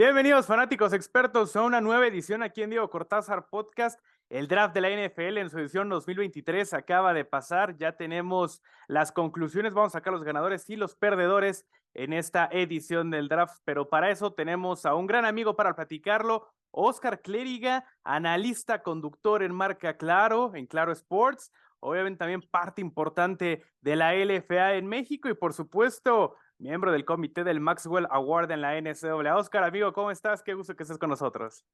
Bienvenidos fanáticos expertos a una nueva edición aquí en Diego Cortázar Podcast. El draft de la NFL en su edición 2023 acaba de pasar. Ya tenemos las conclusiones. Vamos a sacar los ganadores y los perdedores en esta edición del draft. Pero para eso tenemos a un gran amigo para platicarlo, Oscar Clériga, analista, conductor en marca Claro, en Claro Sports. Obviamente también parte importante de la LFA en México y por supuesto miembro del comité del Maxwell Award en la NCAA. Oscar, amigo, ¿cómo estás? Qué gusto que estés con nosotros.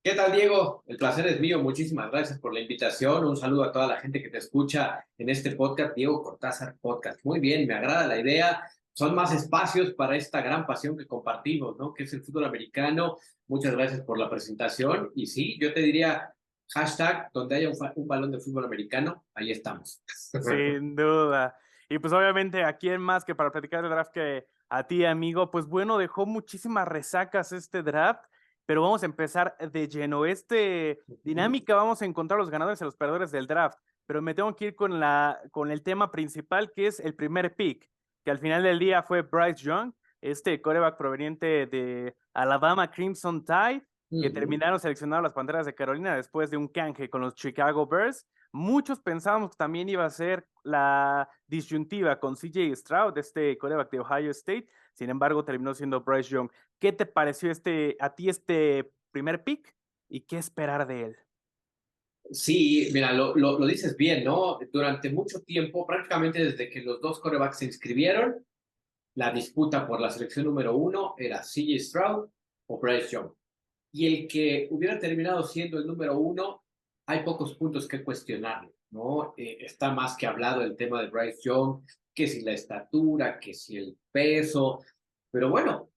¿Qué tal, Diego? El placer es mío. Muchísimas gracias por la invitación. Un saludo a toda la gente que te escucha en este podcast, Diego Cortázar Podcast. Muy bien, me agrada la idea. Son más espacios para esta gran pasión que compartimos, ¿no? Que es el fútbol americano. Muchas gracias por la presentación. Y sí, yo te diría, hashtag donde haya un balón de fútbol americano, ahí estamos. Sin duda. Y pues obviamente, ¿a quién más que para platicar del draft que a ti, amigo? Pues bueno, dejó muchísimas resacas este draft, pero vamos a empezar de lleno. Dinámica, vamos a encontrar los ganadores y los perdedores del draft, pero me tengo que ir con el tema principal, que es el primer pick, que al final del día fue Bryce Young, este quarterback proveniente de Alabama Crimson Tide, que terminaron seleccionando las Panteras de Carolina después de un canje con los Chicago Bears. Muchos pensábamos que también iba a ser la disyuntiva con CJ Stroud, este quarterback de Ohio State. Sin embargo, terminó siendo Bryce Young. ¿Qué te pareció a ti este primer pick y qué esperar de él? Sí, mira, lo dices bien, ¿no? Durante mucho tiempo, prácticamente desde que los dos quarterbacks se inscribieron, la disputa por la selección número uno era CJ Stroud o Bryce Young. Y el que hubiera terminado siendo el número uno, hay pocos puntos que cuestionarle, ¿no? Está más que hablado el tema de Bryce Young, que si la estatura, que si el peso, pero bueno,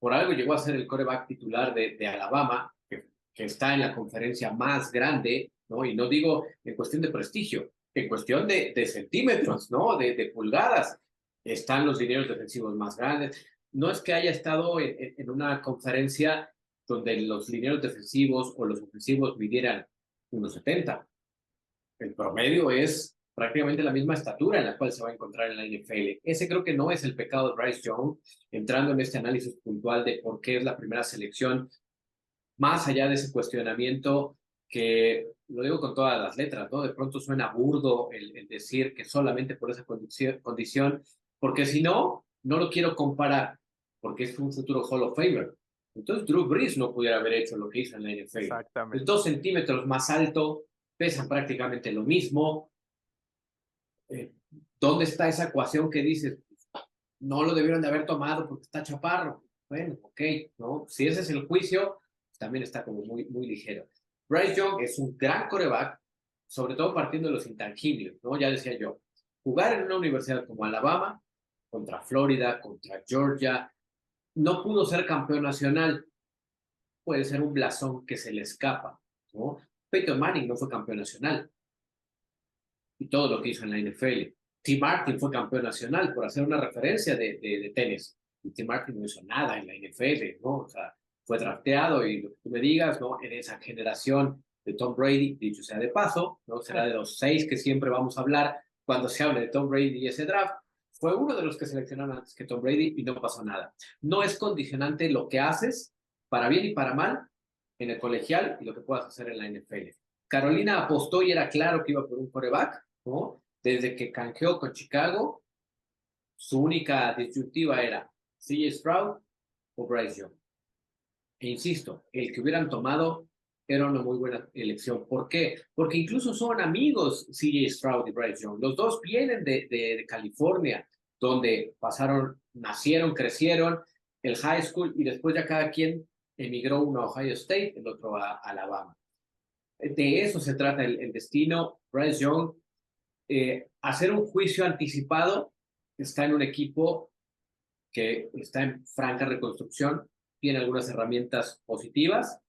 por algo llegó a ser el quarterback titular de Alabama, que está en la conferencia más grande, ¿no? Y no digo en cuestión de prestigio, en cuestión de centímetros, ¿no? De pulgadas. Están los dineros defensivos más grandes. No es que haya estado en una conferencia donde los linieros defensivos o los ofensivos midieran 1,70. El promedio es prácticamente la misma estatura en la cual se va a encontrar en la NFL. Ese creo que no es el pecado de Bryce Young, entrando en este análisis puntual de por qué es la primera selección, más allá de ese cuestionamiento que lo digo con todas las letras, ¿no? De pronto suena burdo el decir que solamente por esa condición, porque si no, no lo quiero comparar, porque es un futuro Hall of Famer. Entonces Drew Brees no pudiera haber hecho lo que hizo en la NFL. Es Exactamente. 2 centímetros más alto, pesan prácticamente lo mismo. Eh, ¿Dónde está esa ecuación que dices, no lo debieron de haber tomado porque está chaparro? Bueno, ok, ¿no? Si ese es el juicio, también está como muy ligero. Bryce Young es un gran coreback, sobre todo partiendo de los intangibles, ¿no? Ya decía yo, jugar en una universidad como Alabama, contra Florida, contra Georgia, no pudo ser campeón nacional, puede ser un blasón que se le escapa, ¿no? Peyton Manning no fue campeón nacional, y todo lo que hizo en la NFL. Tim Martin fue campeón nacional, por hacer una referencia de tenis. Y Tim Martin no hizo nada en la NFL, ¿no? O sea, fue drafteado y lo que tú me digas, ¿no? En esa generación de Tom Brady, dicho sea de paso, ¿no? Será de los 6 que siempre vamos a hablar cuando se hable de Tom Brady y ese draft. Fue uno de los que seleccionaron antes que Tom Brady y no pasó nada. No es condicionante lo que haces, para bien y para mal, en el colegial y lo que puedas hacer en la NFL. Carolina apostó y era claro que iba por un coreback, ¿no? Desde que canjeó con Chicago, su única disyuntiva era CJ Stroud o Bryce Young. E insisto, el que hubieran tomado era una muy buena elección. ¿Por qué? Porque incluso son amigos CJ Stroud y Bryce Young. Los dos vienen de California, donde pasaron, nacieron, crecieron, el high school y después ya cada quien emigró, uno a Ohio State, el otro a Alabama. De eso se trata el destino. Bryce Young, hacer un juicio anticipado, está en un equipo que está en franca reconstrucción, tiene algunas herramientas positivas,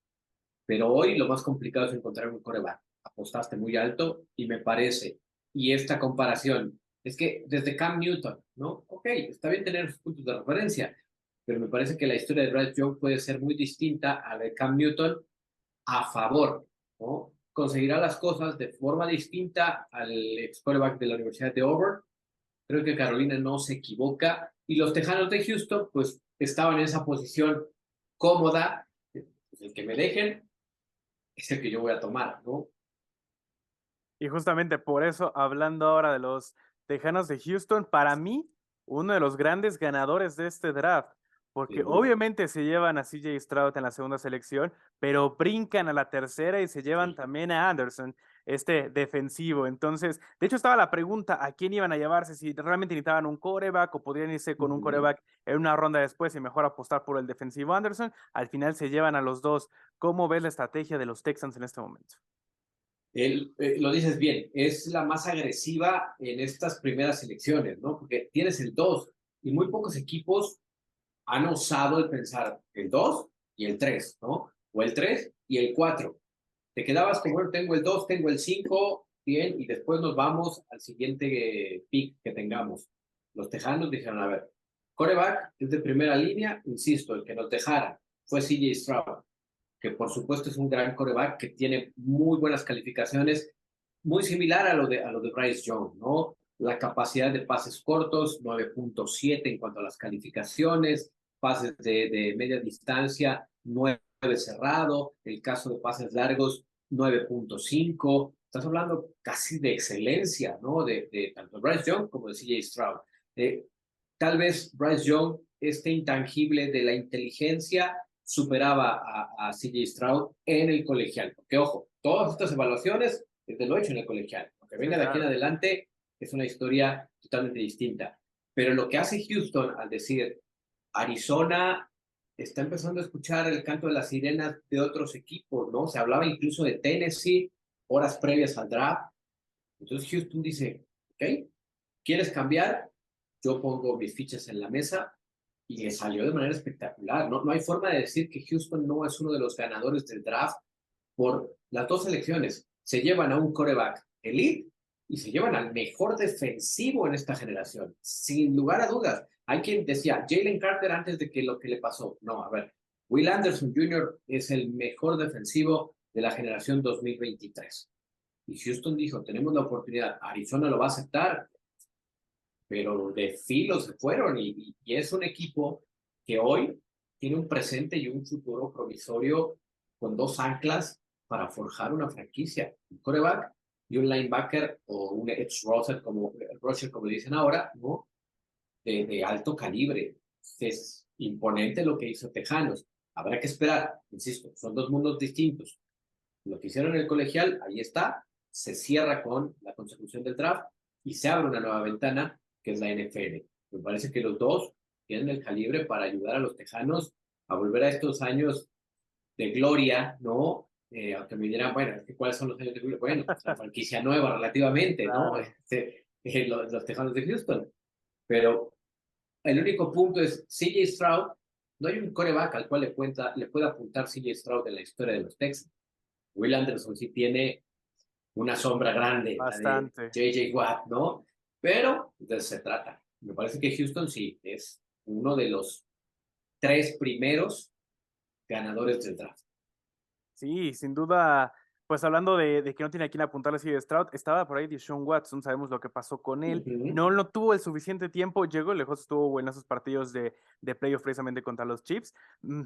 pero hoy lo más complicado es encontrar un coreback. Apostaste muy alto y me parece, y esta comparación, es que desde Cam Newton, ¿no? Ok, está bien tener sus puntos de referencia, pero me parece que la historia de Bryce Young puede ser muy distinta a la de Cam Newton a favor, ¿no? Conseguirá las cosas de forma distinta al ex quarterback de la Universidad de Auburn. Creo que Carolina no se equivoca y los Tejanos de Houston pues estaban en esa posición cómoda, pues el que me dejen es el que yo voy a tomar, ¿no? Y justamente por eso, hablando ahora de los Tejanos de Houston, para mí, uno de los grandes ganadores de este draft, porque Sin duda. obviamente se llevan a CJ Stroud en la segunda selección, pero brincan a la tercera y se llevan Sí. también a Anderson, este defensivo. Entonces, de hecho, estaba la pregunta a quién iban a llevarse, si realmente necesitaban un coreback o podrían irse con un Ujú. coreback en una ronda después y mejor apostar por el defensivo Anderson. Al final se llevan a los dos. ¿Cómo ves la estrategia de los Texans en este momento? Lo dices bien, es la más agresiva en estas primeras elecciones, ¿no? Porque tienes el 2 y muy pocos equipos han osado el pensar el 2 y el 3, ¿no? O el 3 y el 4. Te quedabas con, bueno, tengo el 2, tengo el 5, bien, y después nos vamos al siguiente pick que tengamos. Los Tejanos dijeron, a ver, coreback es de primera línea, insisto, el que nos dejara fue CJ Stroud, que por supuesto es un gran coreback que tiene muy buenas calificaciones, muy similar a lo de Bryce Young, ¿no? La capacidad de pases cortos, 9.7 en cuanto a las calificaciones, pases de media distancia, 9 cerrado, el caso de pases largos, 9.5. Estás hablando casi de excelencia, ¿no? De tanto Bryce Young como de CJ Stroud. Eh, Tal vez Bryce Young, este intangible de la inteligencia, superaba a CJ Stroud en el colegial. Porque, ojo, todas estas evaluaciones desde lo hecho en el colegial. Lo que Sí, venga de aquí en claro. adelante es una historia totalmente distinta. Pero lo que hace Houston al decir Arizona está empezando a escuchar el canto de las sirenas de otros equipos, ¿no? Se hablaba incluso de Tennessee horas previas al draft. Entonces Houston dice, ok, ¿quieres cambiar? Yo pongo mis fichas en la mesa y le salió de manera espectacular. No, no hay forma de decir que Houston no es uno de los ganadores del draft por las dos selecciones. Se llevan a un coreback elite y se llevan al mejor defensivo en esta generación, sin lugar a dudas. Hay quien decía Jalen Carter antes de que lo que le pasó. No, a ver, Will Anderson Jr. es el mejor defensivo de la generación 2023. Y Houston dijo, tenemos la oportunidad, Arizona lo va a aceptar, pero de filo se fueron y es un equipo que hoy tiene un presente y un futuro promisorio con dos anclas para forjar una franquicia, un quarterback y un linebacker o un edge rusher como dicen ahora, ¿no? De alto calibre. Es imponente lo que hizo Tejanos. Habrá que esperar, insisto, son dos mundos distintos. Lo que hicieron en el colegial, ahí está, se cierra con la consecución del draft y se abre una nueva ventana que es la NFL. Me parece que los dos tienen el calibre para ayudar a los Tejanos a volver a estos años de gloria, ¿no? Aunque me dirán, bueno, ¿cuáles son los años de gloria? Bueno, pues la franquicia nueva relativamente, ¿no? Claro. Los Tejanos de Houston. Pero el único punto es CJ Stroud, no hay un coreback al cual le pueda apuntar CJ Stroud en la historia de los Texans. Will Anderson sí tiene una sombra grande, la de Bastante. J.J. Watt, ¿no? Pero de eso se trata. Me parece que Houston sí es uno de los tres primeros ganadores del draft. Sí, sin duda, pues hablando de que no tiene a quién apuntarle así de Stroud, estaba por ahí Deshaun Watson, sabemos lo que pasó con él, Uh-huh. no tuvo el suficiente tiempo, llegó lejos, estuvo en esos partidos de playoff precisamente contra los Chiefs,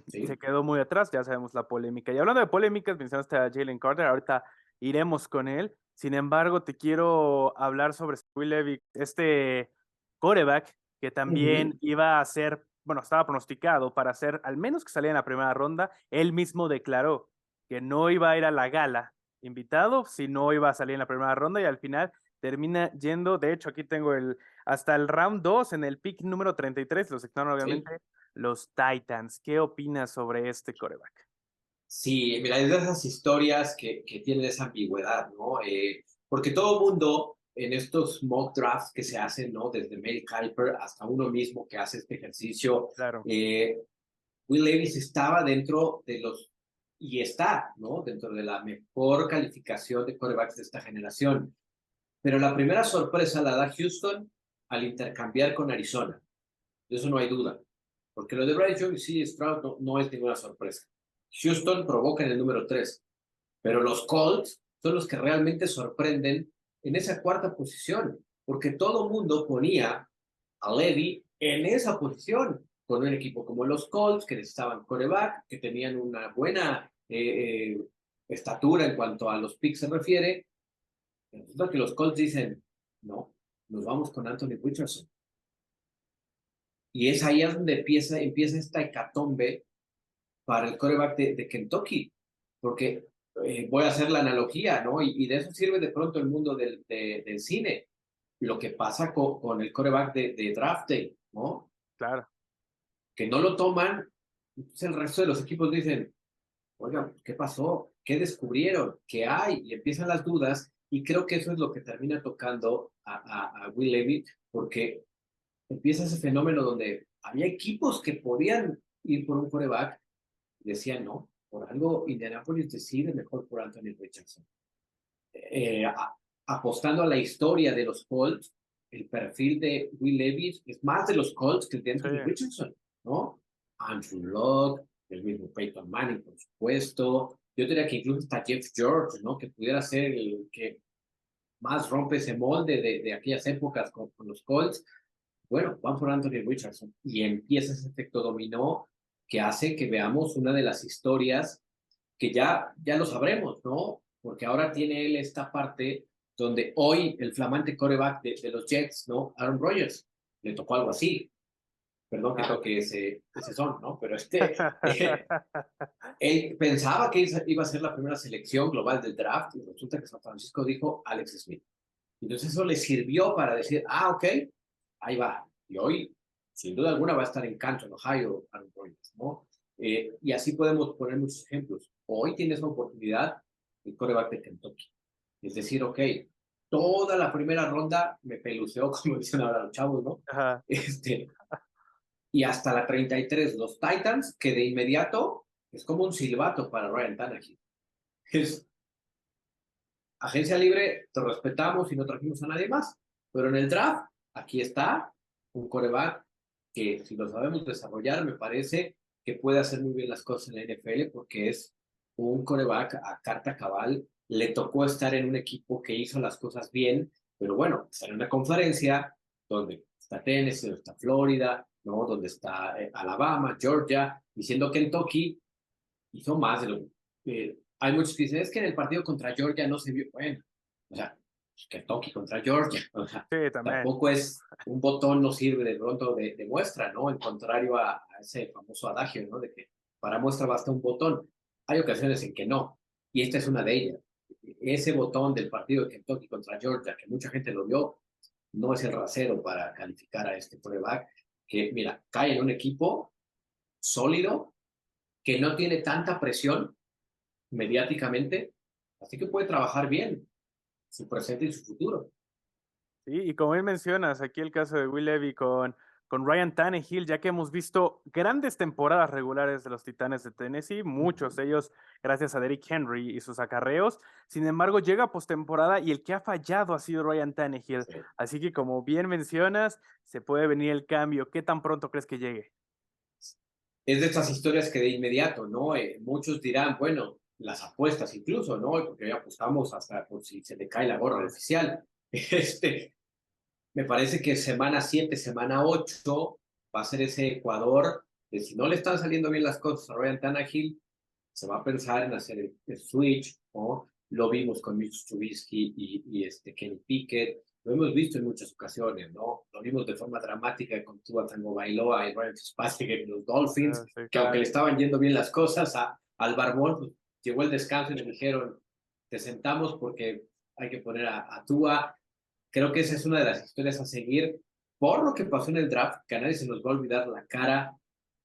se Sí. quedó muy atrás, ya sabemos la polémica. Y hablando de polémicas, mencionaste a Jalen Carter, ahorita iremos con él, sin embargo, te quiero hablar sobre Will Levis, este quarterback que también Uh-huh. iba a ser, bueno, estaba pronosticado para ser al menos que saliera en la primera ronda, él mismo declaró que no iba a ir a la gala invitado, si no iba a salir en la primera ronda y al final termina yendo, de hecho aquí tengo hasta el round 2 en el pick número 33, los seleccionaron Sí. obviamente los Titans. ¿Qué opinas sobre este coreback? Sí, mira, es de esas historias que tienen esa ambigüedad, ¿no? Porque todo mundo en estos mock drafts que se hacen, ¿no? Desde Mel Kiper hasta uno mismo que hace este ejercicio, Claro, eh, Will Levis estaba dentro de los, y está, ¿no? Dentro de la mejor calificación de quarterbacks de esta generación. Pero la primera sorpresa la da Houston al intercambiar con Arizona. De eso no hay duda. Porque lo de Bryce Young y C. Stroud no es ninguna sorpresa. Houston provoca en el número 3, pero los Colts son los que realmente sorprenden en esa cuarta posición, porque todo mundo ponía a Levy en esa posición. con un equipo como los Colts, que necesitaban quarterback, que tenían una buena estatura en cuanto a los picks se refiere. Resulta que los Colts dicen, no, nos vamos con Anthony Richardson. Y es ahí donde empieza esta hecatombe para el quarterback de Kentucky, porque voy a hacer la analogía, ¿no? Y de eso sirve de pronto el mundo del cine, lo que pasa con el quarterback de Draft Day, ¿no? Claro. Que no lo toman, entonces el resto de los equipos dicen, oigan, ¿qué pasó? ¿Qué descubrieron? ¿Qué hay? Y empiezan las dudas, y creo que eso es lo que termina tocando a Will Levis, porque empieza ese fenómeno donde había equipos que podían ir por un quarterback y decían, no, por algo Indianapolis decide mejor por Anthony Richardson. Apostando a la historia de los Colts, el perfil de Will Levis es más de los Colts que el de Sí. Anthony Richardson, ¿no? Andrew Luck, el mismo Peyton Manning, por supuesto. Yo diría que incluso está Jeff George, ¿no? Que pudiera ser el que más rompe ese molde de aquellas épocas con los Colts. Bueno, van por Anthony Richardson y empieza ese efecto dominó que hace que veamos una de las historias que ya lo sabremos, ¿no? Porque ahora tiene él esta parte donde hoy el flamante quarterback de los Jets, ¿no? Aaron Rodgers, le tocó algo así. Perdón que toque ese son, ¿no? Pero él pensaba que iba a ser la primera selección global del draft y resulta que San Francisco dijo Alex Smith. Entonces eso le sirvió para decir, ok, ahí va. Y hoy, sin duda alguna, va a estar en Canton, Ohio, Aaron Rodgers, ¿no? Y así podemos poner muchos ejemplos. Hoy tienes la oportunidad el quarterback de Kentucky. Es decir, ok, toda la primera ronda me peluceó, como dicen ahora los chavos, ¿no? Ajá. Y hasta la 33, los Titans, que de inmediato es como un silbato para Ryan Tannehill. Es agencia libre, te respetamos y no trajimos a nadie más. Pero en el draft, aquí está un quarterback que si lo sabemos desarrollar, me parece que puede hacer muy bien las cosas en la NFL porque es un quarterback a carta cabal. Le tocó estar en un equipo que hizo las cosas bien, pero bueno, estar en una conferencia donde está Tennessee, donde está Florida, ¿no? Donde está Alabama, Georgia, diciendo Kentucky, hizo más de lo que hay muchos que dicen, es que en el partido contra Georgia no se vio, bueno, o sea, pues, Kentucky contra Georgia, o sea, Sí, también. tampoco es un botón no sirve de pronto de muestra, ¿no? En contrario a ese famoso adagio, ¿no? De que para muestra basta un botón. Hay ocasiones en que no, y esta es una de ellas. Ese botón del partido de Kentucky contra Georgia, que mucha gente lo vio, no es el rasero para calificar a este prueba que, mira, cae en un equipo sólido, que no tiene tanta presión mediáticamente, así que puede trabajar bien su presente y su futuro. Sí, y como bien mencionas, aquí el caso de Will Levy con Ryan Tannehill, ya que hemos visto grandes temporadas regulares de los Titanes de Tennessee, muchos de ellos gracias a Derrick Henry y sus acarreos. Sin embargo, llega postemporada y el que ha fallado ha sido Ryan Tannehill. Sí. Así que como bien mencionas, se puede venir el cambio. ¿Qué tan pronto crees que llegue? Es de estas historias que de inmediato, ¿no? Muchos dirán, bueno, las apuestas incluso, ¿no? Porque ya apostamos hasta por si se le cae la gorra al oficial. Me parece que semana 7, semana 8 va a ser ese Ecuador, que si no le están saliendo bien las cosas a Ryan Tannehill, se va a pensar en hacer el switch, ¿no? Lo vimos con Mitch Trubisky y Kenny Pickett, lo hemos visto en muchas ocasiones, ¿no? Lo vimos de forma dramática con Tua Tagovailoa y Ryan Fitzpatrick en los Dolphins, Sí, que aunque claro. le estaban yendo bien las cosas al Barbón, pues, llegó el descanso y le dijeron, te sentamos porque hay que poner a Tua. Creo que esa es una de las historias a seguir por lo que pasó en el draft, que a nadie se nos va a olvidar la cara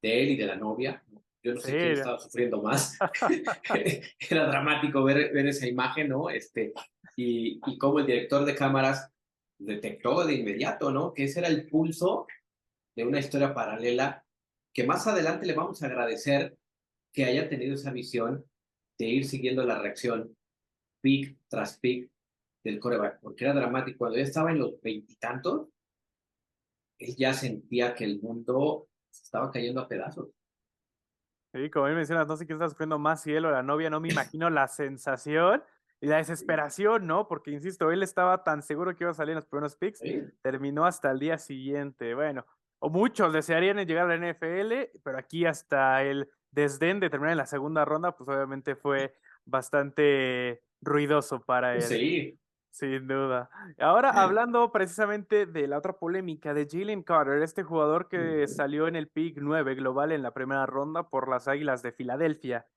de él y de la novia. Yo no Sí, sé quién estaba sufriendo más. Era dramático ver esa imagen, ¿no? Y cómo el director de cámaras detectó de inmediato, ¿no? Que ese era el pulso de una historia paralela que más adelante le vamos a agradecer que haya tenido esa visión de ir siguiendo la reacción pick tras pick del coreback, porque era dramático. Cuando ya estaba en los veintitantos, él ya sentía que el mundo se estaba cayendo a pedazos. sí, como bien mencionas, no sé quién está sufriendo más, si él o la novia, no me imagino la sensación y la Sí, desesperación, ¿no? Porque, insisto, él estaba tan seguro que iba a salir en los primeros picks, sí, terminó hasta el día siguiente. Bueno, o muchos desearían llegar a la NFL, pero aquí hasta el desdén de terminar en la segunda ronda, pues obviamente fue bastante ruidoso para él. Sí. Sin duda. Ahora hablando precisamente de la otra polémica de Jalen Carter, este jugador que Ujú. salió en el pick 9 global en la primera ronda por las Águilas de Filadelfia.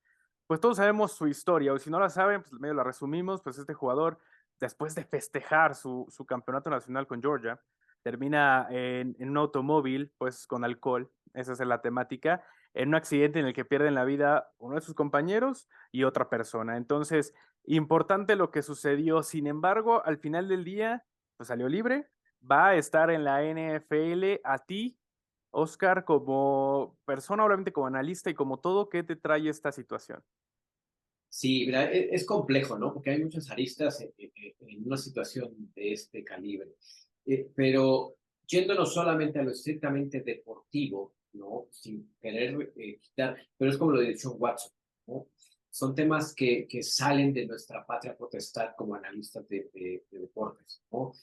Pues todos sabemos su historia, o si no la saben, pues medio la resumimos, pues este jugador, después de festejar su campeonato nacional con Georgia, termina en un automóvil, pues con alcohol, esa es la temática, en un accidente en el que pierden la vida uno de sus compañeros y otra persona. Entonces, importante lo que sucedió, sin embargo, al final del día, pues salió libre, va a estar en la NFL. A ti, Oscar, como persona, obviamente como analista y como todo, ¿qué te trae esta situación? Sí, mira, es complejo, ¿no? Porque hay muchas aristas en una situación de este calibre. Pero yéndonos solamente a lo estrictamente deportivo, ¿no? Sin querer quitar, pero es como lo de Sean Watson, ¿no? Son temas que salen de nuestra patria potestad como analistas de deportes, ¿no?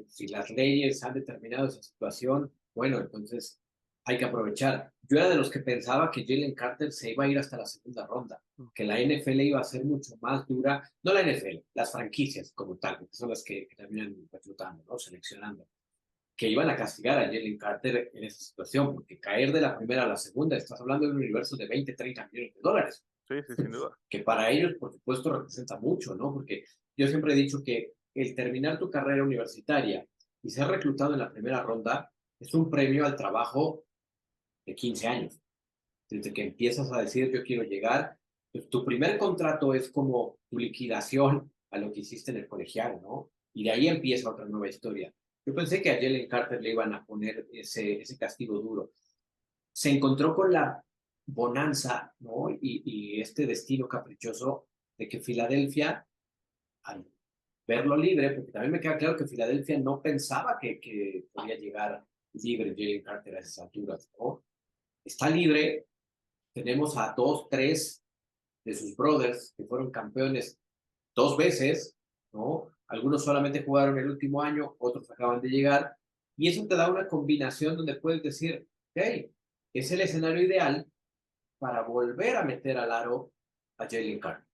Si las leyes han determinado esa situación, bueno, entonces hay que aprovechar. Yo era de los que pensaba que Jalen Carter se iba a ir hasta la segunda ronda, que la NFL iba a ser mucho más dura, no la NFL, las franquicias como tal, que son las que terminan reclutando, ¿no? Seleccionando, que iban a castigar a Jalen Carter en esa situación, porque caer de la primera a la segunda, estás hablando de un universo de 20, 30 millones de dólares, Sí, sí, sin duda. que para ellos, por supuesto, representa mucho, ¿no? Porque yo siempre he dicho que el terminar tu carrera universitaria y ser reclutado en la primera ronda es un premio al trabajo de 15 años. Desde que empiezas a decir yo quiero llegar, pues tu primer contrato es como tu liquidación a lo que hiciste en el colegial, ¿no? Y de ahí empieza otra nueva historia. Yo pensé que a Jalen Carter le iban a poner ese castigo duro. Se encontró con la bonanza, ¿no? Y este destino caprichoso de que Filadelfia, al verlo libre, porque también me queda claro que Filadelfia no pensaba que podía llegar libre Jalen Carter a esas alturas, ¿no? Está libre, tenemos a dos, tres de sus brothers que fueron campeones dos veces, ¿no? Algunos solamente jugaron el último año, otros acaban de llegar, y eso te da una combinación donde puedes decir, hey, es el escenario ideal para volver a meter al aro a Jalen Carter.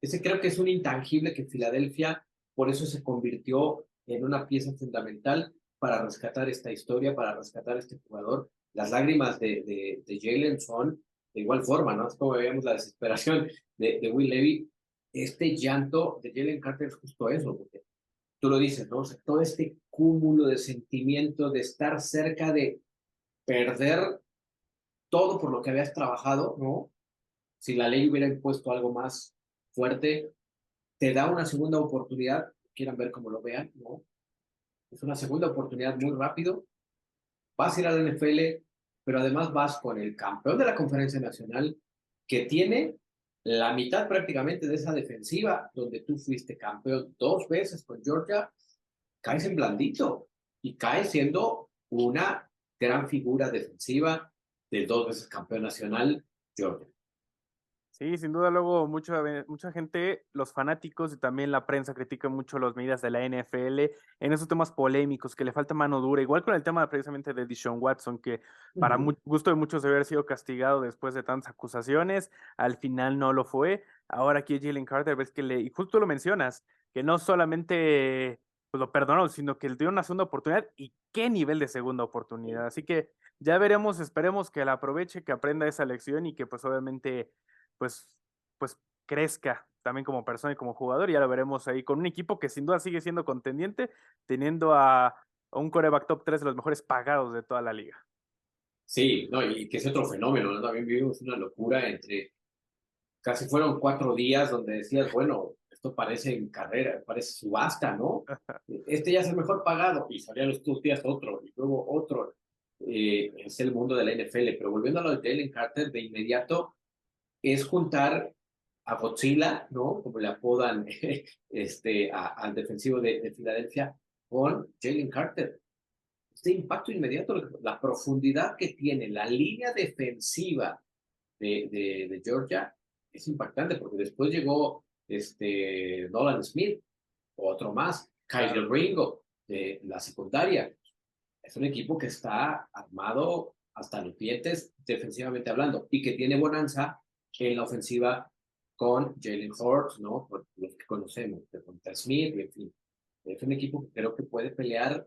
Ese creo que es un intangible que Filadelfia, por eso se convirtió en una pieza fundamental para rescatar esta historia, para rescatar este jugador. Las lágrimas de Jalen son de igual forma, ¿no? Es como veíamos la desesperación de Will Levy. Este llanto de Jalen Carter es justo eso, porque tú lo dices, ¿no? O sea, todo este cúmulo de sentimientos de estar cerca de perder todo por lo que habías trabajado, ¿no? Si la ley hubiera impuesto algo más fuerte, te da una segunda oportunidad, quieran ver cómo lo vean, ¿no? Es una segunda oportunidad muy rápido, vas a ir a la NFL, pero además vas con el campeón de la conferencia nacional que tiene la mitad prácticamente de esa defensiva donde tú fuiste campeón dos veces con Georgia, caes en blandito y caes siendo una gran figura defensiva de dos veces campeón nacional, Georgia. Sí, sin duda, luego mucha gente, los fanáticos y también la prensa critican mucho las medidas de la NFL en esos temas polémicos, que le falta mano dura, igual con el tema precisamente de Deshaun Watson, que Uh para -huh. gusto de muchos debe haber sido castigado después de tantas acusaciones, al final no lo fue. Ahora aquí Jalen Carter, ves que y justo lo mencionas, que no solamente pues, lo perdonó, sino que le dio una segunda oportunidad y qué nivel de segunda oportunidad. Así que ya veremos, esperemos que la aproveche, que aprenda esa lección y que pues obviamente pues, pues crezca también como persona y como jugador. Y ya lo veremos ahí con un equipo que sin duda sigue siendo contendiente, teniendo a un coreback top 3 de los mejores pagados de toda la liga. Sí, no, y que es otro fenómeno, ¿no? También vivimos una locura entre casi fueron 4 días donde decías, bueno, esto parece en carrera, parece subasta, ¿no? Este ya es el mejor pagado y salían los 2 días otro y luego otro. Es el mundo de la NFL, pero volviendo a lo de Jalen Carter, de inmediato es juntar a Godzilla, ¿no? Como le apodan al defensivo de Filadelfia, con Jalen Carter. Este impacto inmediato, la profundidad que tiene la línea defensiva de Georgia es impactante porque después llegó Nolan Smith, otro más, Kyle Claro. Ringo de la secundaria. es un equipo que está armado hasta los dientes defensivamente hablando y que tiene bonanza en la ofensiva con Jalen Hurts, ¿no? Por los que conocemos, de Devonta Smith, en fin. Es un equipo que creo que puede pelear,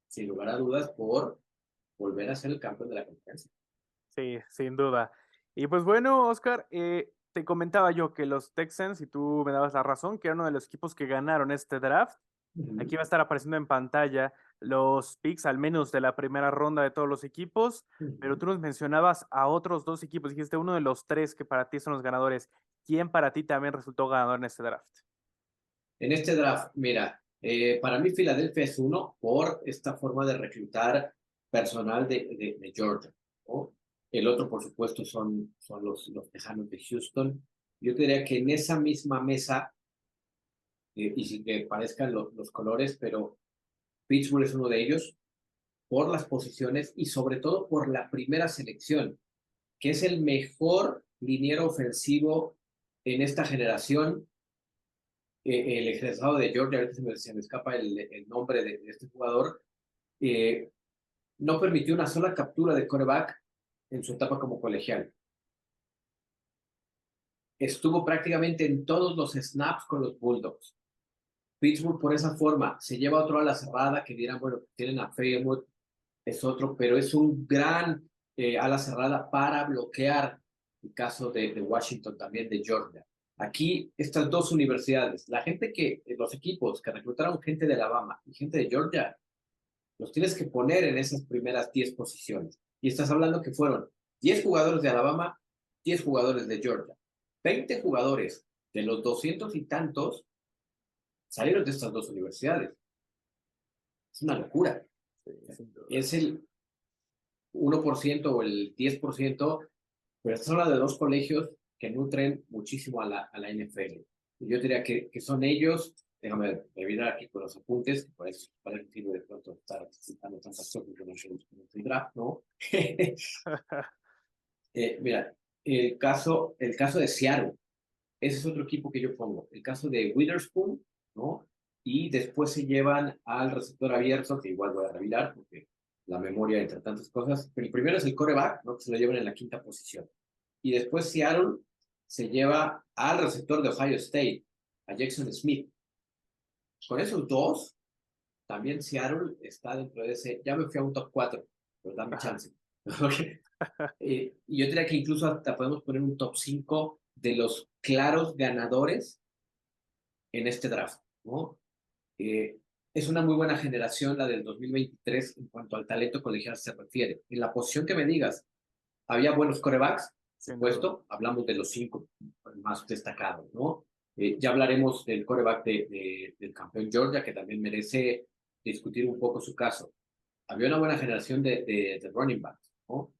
sin lugar a dudas, por volver a ser el campeón de la conferencia. Sí, sin duda. Y pues bueno, Oscar, te comentaba yo que los Texans, y tú me dabas la razón, que era uno de los equipos que ganaron este draft. Aquí va a estar apareciendo en pantalla los picks, al menos de la primera ronda de todos los equipos, pero tú nos mencionabas a otros dos equipos, dijiste uno de los tres que para ti son los ganadores. ¿Quién para ti también resultó ganador en este draft? En este draft, mira, para mí Filadelfia es uno por esta forma de reclutar personal de Georgia, ¿no? El otro, por supuesto, son los Tejanos de Houston. Yo te diría que en esa misma mesa, y sin que parezcan los colores, pero Pittsburgh es uno de ellos por las posiciones y sobre todo por la primera selección, que es el mejor liniero ofensivo en esta generación. El egresado de Georgia, ahorita se me escapa el nombre de este jugador, eh, no permitió una sola captura de quarterback en su etapa como colegial. Estuvo prácticamente en todos los snaps con los Bulldogs. Pittsburgh por esa forma se lleva otro a la cerrada que dirán, bueno, tienen a Fairmouth, es otro, pero es un gran ala cerrada para bloquear el caso de Washington, también de Georgia. Aquí, estas dos universidades, la gente los equipos que reclutaron gente de Alabama y gente de Georgia, los tienes que poner en esas primeras 10 posiciones. Y estás hablando que fueron 10 jugadores de Alabama, 10 jugadores de Georgia. 20 jugadores de los 200 y tantos salieron de estas dos universidades. Es una locura. Es el 1% o el 10%, pero estás hablando de dos colegios que nutren muchísimo a la NFL. Y yo diría que son ellos, déjame revisar aquí con los apuntes, que por eso para el motivo de pronto estar citando tantas cosas que no se draft, ¿no? Mira, el caso de Seattle, ese es otro equipo que yo pongo. El caso de Witherspoon, ¿no? Y después se llevan al receptor abierto, que igual voy a revirar porque la memoria entre tantas cosas. Pero el primero es el quarterback, ¿no? Que se lo llevan en la quinta posición. Y después Seattle se lleva al receptor de Ohio State, a Jackson Smith. Con esos dos, también Seattle está dentro de ese. Ya me fui a un top 4, pero dame chance. Y yo diría que incluso hasta podemos poner un top 5 de los claros ganadores en este draft, ¿no? Eh, es una muy buena generación la del 2023 en cuanto al talento colegial se refiere. En la posición que me digas, había buenos corebacks, por supuesto, hablamos de los 5 más destacados, ¿no? Ya hablaremos del coreback del campeón Georgia, que también merece discutir un poco su caso. Había una buena generación de running backs, ¿no?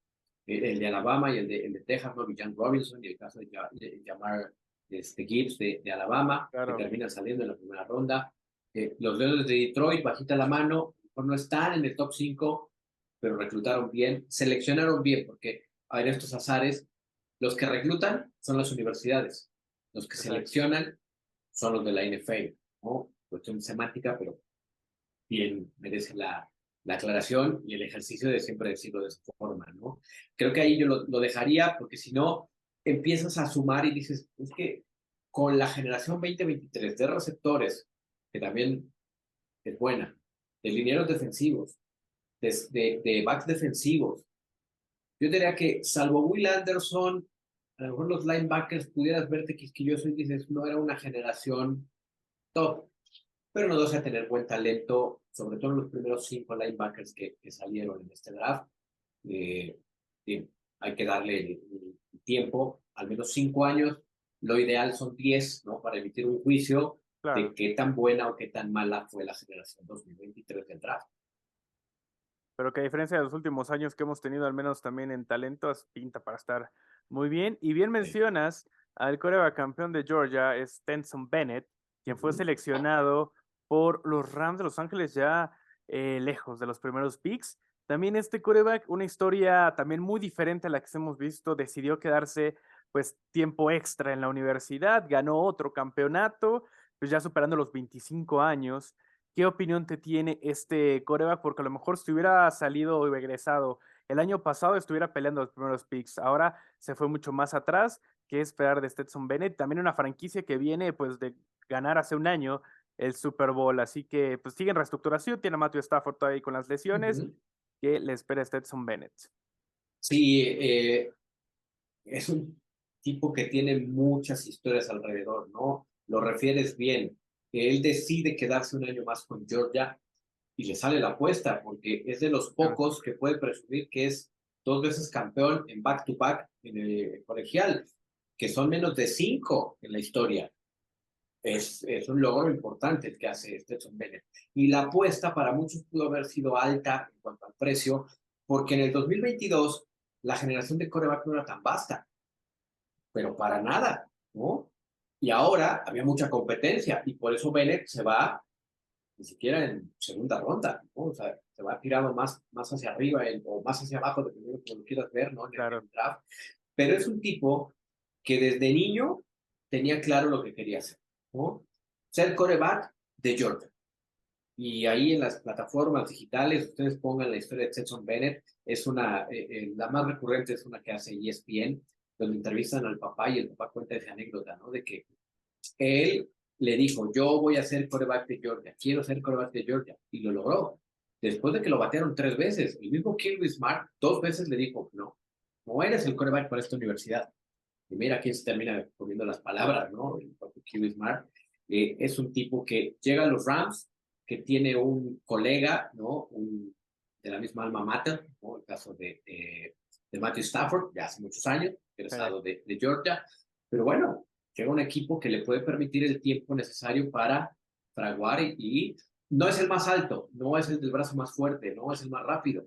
El de Alabama y el de Texas, ¿no? Villan Robinson y el caso de Jamar Gibbs de Alabama, que Claro. termina saliendo en la primera ronda. Los Leones de Detroit, bajita la mano, no están en el top 5, pero reclutaron bien, seleccionaron bien, porque en estos azares, los que reclutan son las universidades, los que Exacto. seleccionan son los de la NFL, ¿no? Cuestión semántica, pero bien merece la aclaración y el ejercicio de siempre decirlo de esa forma, ¿no? Creo que ahí yo lo dejaría, porque si no, empiezas a sumar y dices, es que con la generación 2023 de receptores, que también es buena, de linieros defensivos, de backs defensivos, yo diría que salvo Will Anderson, a lo mejor los linebackers pudieras verte quisquilloso y dices, no era una generación top, pero no deja de tener buen talento, sobre todo en los primeros 5 linebackers que salieron en este draft. Eh, hay que darle el tiempo, al menos 5 años. Lo ideal son 10, ¿no? Para emitir un juicio de Claro. qué tan buena o qué tan mala fue la generación 2023 del draft. Pero que a diferencia de los últimos años que hemos tenido, al menos también en talentos, pinta para estar muy bien. Y bien Sí. mencionas al coreback campeón de Georgia, es Stetson Bennett, quien fue seleccionado por los Rams de Los Ángeles ya lejos de los primeros picks. También este coreback, una historia también muy diferente a la que hemos visto, decidió quedarse pues tiempo extra en la universidad, ganó otro campeonato, pues ya superando los 25 años. ¿qué opinión te tiene este quarterback? Porque a lo mejor si hubiera salido y regresado el año pasado, estuviera peleando los primeros picks. Ahora se fue mucho más atrás. ¿Qué esperar de Stetson Bennett? También una franquicia que viene pues de ganar hace un año el Super Bowl, así que pues sigue en reestructuración, tiene a Matthew Stafford todavía con las lesiones. Ujú. ¿Qué le espera a Stetson Bennett? Sí, es un tipo que tiene muchas historias alrededor, ¿no? Lo refieres bien. Que Él decide quedarse un año más con Georgia y le sale la apuesta, porque es de los Claro, pocos que puede presumir que es 2 veces campeón en back-to-back en el colegial, que son menos de 5 en la historia. Es un logro importante el que hace Stetson Bennett. Y la apuesta para muchos pudo haber sido alta en cuanto al precio, porque en el 2022 la generación de coreback no era tan vasta, pero para nada, ¿no? Y ahora había mucha competencia y por eso Bennett se va ni siquiera en segunda ronda, ¿no? O sea, se va tirado más hacia arriba o más hacia abajo, dependiendo de cómo lo quieras ver, ¿no? En claro. el draft. Pero es un tipo que desde niño tenía claro lo que quería hacer, ¿no? Ser coreback de Georgia. Y ahí en las plataformas digitales, ustedes pongan la historia de Stetson Bennett, la más recurrente es una que hace ESPN, donde entrevistan al papá y el papá cuenta esa anécdota, ¿no? De que él le dijo, yo voy a ser quarterback de Georgia, quiero ser quarterback de Georgia, y lo logró. Después de que lo batearon 3 veces, el mismo Kirby Smart 2 veces le dijo, no, no eres el quarterback para esta universidad. Y mira quién se termina poniendo las palabras, ¿no? El propio Kirby Smart. Es un tipo que llega a los Rams, que tiene un colega, ¿no? De la misma alma mater, ¿no? El caso de Matthew Stafford, ya hace muchos años, Sí. egresado de Georgia. Pero bueno, llega un equipo que le puede permitir el tiempo necesario para fraguar y no es el más alto, no es el del brazo más fuerte, no es el más rápido,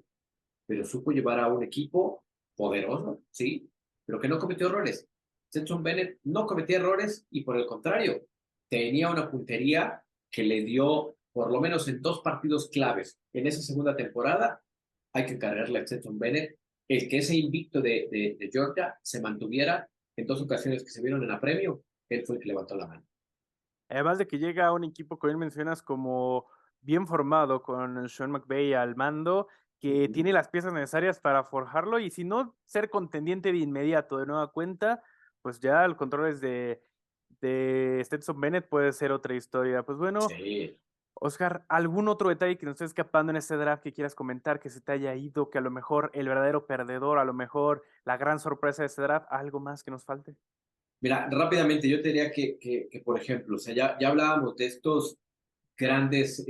pero supo llevar a un equipo poderoso, sí, pero que no cometió errores. Stetson Bennett no cometía errores y por el contrario, tenía una puntería que le dio, por lo menos en 2 partidos claves en esa segunda temporada, hay que cargarle a Stetson Bennett, el que ese invicto de Georgia se mantuviera en 2 ocasiones que se vieron en apremio, él fue el que levantó la mano. Además de que llega a un equipo que bien mencionas como bien formado con Sean McVay al mando, Uh que -huh. tiene las piezas necesarias para forjarlo y si no ser contendiente de inmediato de nueva cuenta, pues ya el control es de Stetson Bennett puede ser otra historia. Pues bueno, Sí. Oscar, ¿algún otro detalle que nos esté escapando en este draft que quieras comentar, que se te haya ido, que a lo mejor el verdadero perdedor, a lo mejor la gran sorpresa de este draft, algo más que nos falte? Mira, rápidamente yo te diría por ejemplo, o sea, ya hablábamos de estos grandes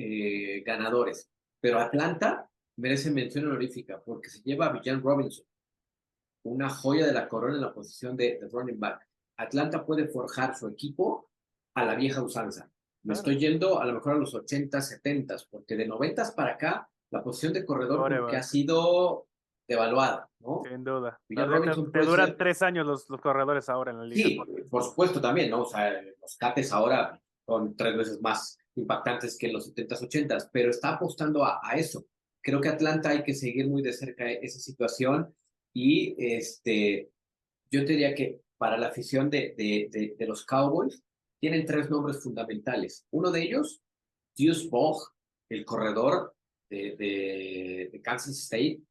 ganadores, pero Atlanta merece mención honorífica porque se lleva a Villan Robinson, una joya de la corona en la posición de running back. Atlanta puede forjar su equipo a la vieja usanza. Me Claro. estoy yendo a lo mejor a los 80, 70, porque de 90 para acá la posición de corredor como que ha Coreback, sido devaluada, ¿no? sin duda. Villan Te, Robinson te puede duran ser. 3 años los corredores ahora en la liga. Sí, por supuesto también, ¿no? O sea, los Cates ahora son 3 veces más impactantes que en los 70s, 80s, pero está apostando a eso. Creo que Atlanta hay que seguir muy de cerca esa situación y yo te diría que para la afición de los Cowboys tienen 3 nombres fundamentales. Uno de ellos, Deuce Vaughn, el corredor de Kansas State.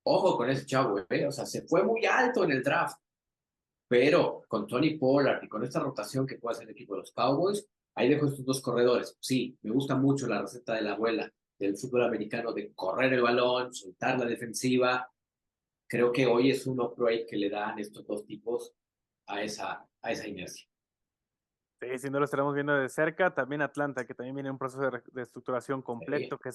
Ojo con ese chavo, ¿eh? O sea, se fue muy alto en el draft. Pero con Tony Pollard y con esta rotación que puede hacer el equipo de los Cowboys, ahí dejo estos 2 corredores. Sí, me gusta mucho la receta de la abuela del fútbol americano de correr el balón, soltar la defensiva. Creo que hoy es un upgrade que le dan estos 2 tipos a esa inercia. Sí, si no lo estaremos viendo de cerca, también Atlanta, que también viene un proceso de estructuración Sí. completo, que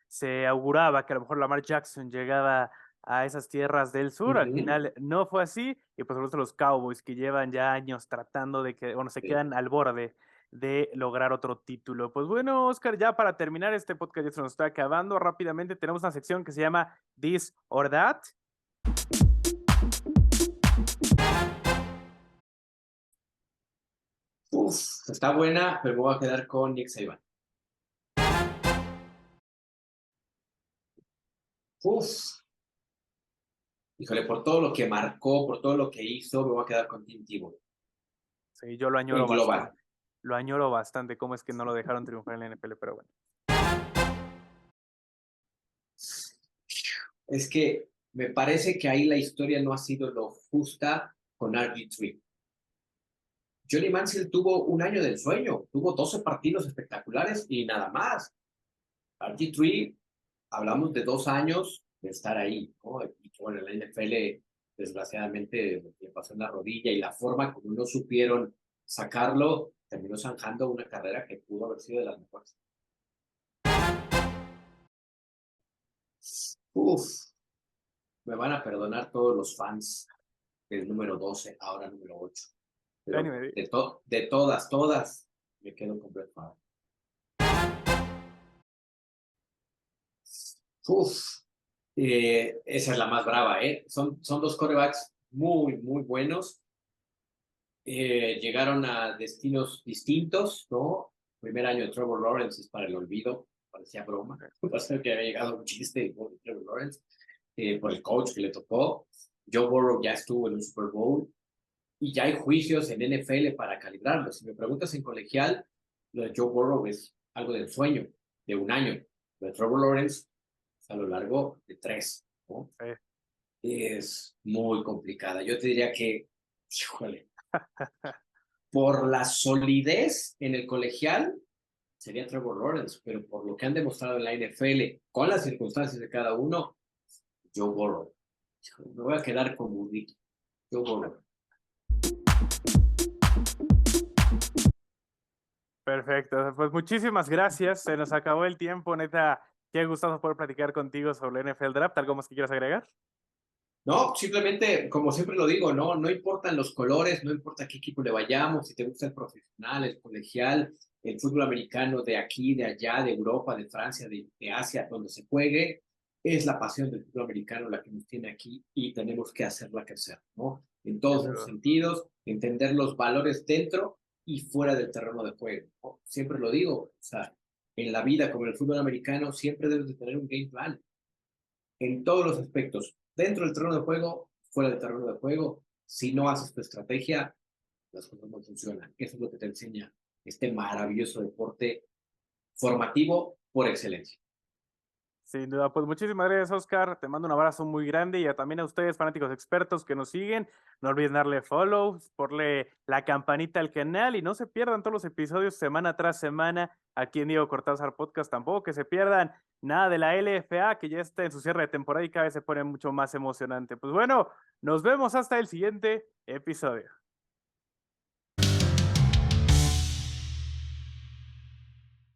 se auguraba que a lo mejor Lamar Jackson llegaba a esas tierras del sur, al Ujú. final no fue así, y por supuesto los Cowboys, que llevan ya años tratando de que, bueno, se Sí. quedan al borde de lograr otro título. Pues bueno, Oscar, ya para terminar este podcast ya se nos está acabando rápidamente, tenemos una sección que se llama This or That. Uf, está buena, pero me voy a quedar con Nick Saban. Uf, híjole, por todo lo que marcó, por todo lo que hizo, me voy a quedar con Tim Tebow Sí, yo lo en añoro global. bastante. Lo añoro bastante, cómo es que no lo dejaron triunfar en la NFL, pero bueno. Es que me parece que ahí la historia no ha sido lo justa con RG3. Johnny Manziel tuvo un año del sueño, tuvo 12 partidos espectaculares y nada más. RG3, hablamos de 2 años de estar ahí, ¿no? Y que bueno, en la NFL, desgraciadamente, le pasó en la rodilla y la forma como no supieron sacarlo, terminó zanjando una carrera que pudo haber sido de las mejores. Uf, me van a perdonar todos los fans del número 12, ahora número 8. Ya ni Pero me di- de todas, me quedo con Brett Favre. Uf, esa es la más brava, ¿eh? Son dos quarterbacks muy, muy buenos. Llegaron a destinos distintos, ¿no? Primer año de Trevor Lawrence es para el olvido, parecía broma. Parecía que había llegado un chiste de Trevor Lawrence por el coach que le tocó. Joe Burrow ya estuvo en un Super Bowl y ya hay juicios en NFL para calibrarlo. Si me preguntas en colegial, lo de Joe Burrow es algo del sueño, de un año. Lo de Trevor Lawrence es a lo largo de 3, ¿no? eh, Es muy complicada. Yo te diría que, híjole, por la solidez en el colegial, sería Trevor Lawrence, pero por lo que han demostrado en la NFL, con las circunstancias de cada uno, Joe Burrow. Híjole, me voy a quedar con Burrito. Joe Burrow. Perfecto, pues muchísimas gracias. Se nos acabó el tiempo, neta. Qué gustoso poder platicar contigo sobre el NFL Draft. ¿Algo más que quieras agregar? No, simplemente, como siempre lo digo, no importan los colores, no importa qué equipo le vayamos, si te gusta el profesional, el colegial, el fútbol americano de aquí, de allá, de Europa, de Francia, de Asia, donde se juegue, es la pasión del fútbol americano la que nos tiene aquí y tenemos que hacerla crecer, ¿no? En Sin todos los duda. sentidos, entender los valores dentro y fuera del terreno de juego, ¿no? Siempre lo digo, o sea, en la vida como en el fútbol americano siempre debes de tener un game plan en todos los aspectos, dentro del terreno de juego, fuera del terreno de juego. Si no haces tu estrategia, las cosas no funcionan. Eso es lo que te enseña este maravilloso deporte formativo por excelencia. Sin duda, pues muchísimas gracias, Oscar. Te mando un abrazo muy grande y también a ustedes, fanáticos expertos que nos siguen. No olviden darle follow, ponle la campanita al canal y no se pierdan todos los episodios semana tras semana aquí en Diego Cortázar Podcast. Tampoco que se pierdan nada de la LFA, que ya está en su cierre de temporada y cada vez se pone mucho más emocionante. Pues bueno, nos vemos hasta el siguiente episodio.